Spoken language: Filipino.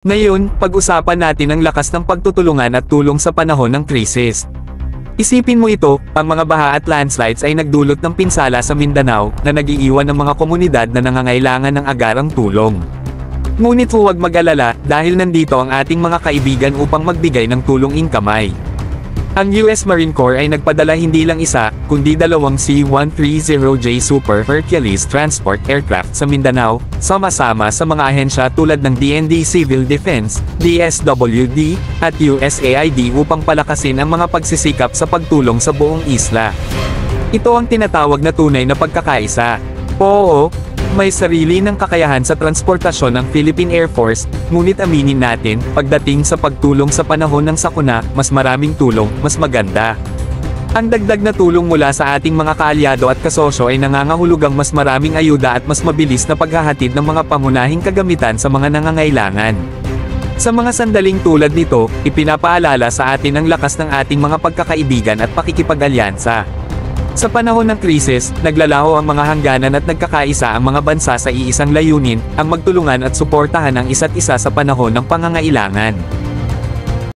Ngayon, pag-usapan natin ang lakas ng pagtutulungan at tulong sa panahon ng krisis. Isipin mo ito, ang mga baha at landslides ay nagdulot ng pinsala sa Mindanao, na nag-iiwan ng mga komunidad na nangangailangan ng agarang tulong. Ngunit huwag mag-alala, dahil nandito ang ating mga kaibigan upang magbigay ng tulong in kamay. Ang US Marine Corps ay nagpadala hindi lang isa, kundi dalawang C-130J Super Hercules Transport Aircraft sa Mindanao, sama-sama sa mga ahensya tulad ng DND Civil Defense, DSWD, at USAID upang palakasin ang mga pagsisikap sa pagtulong sa buong isla. Ito ang tinatawag na tunay na pagkakaisa. Oo, may sarili ng kakayahan sa transportasyon ng Philippine Air Force, ngunit aminin natin, pagdating sa pagtulong sa panahon ng sakuna, mas maraming tulong, mas maganda. Ang dagdag na tulong mula sa ating mga kaalyado at kasosyo ay nangangahulugang mas maraming ayuda at mas mabilis na paghahatid ng mga pangunahing kagamitan sa mga nangangailangan. Sa mga sandaling tulad nito, ipinapaalala sa atin ang lakas ng ating mga pagkakaibigan at pakikipag-alyansa. Sa panahon ng krisis, naglalaho ang mga hangganan at nagkakaisa ang mga bansa sa iisang layunin, ang magtulungan at suportahan ang isa't isa sa panahon ng pangangailangan.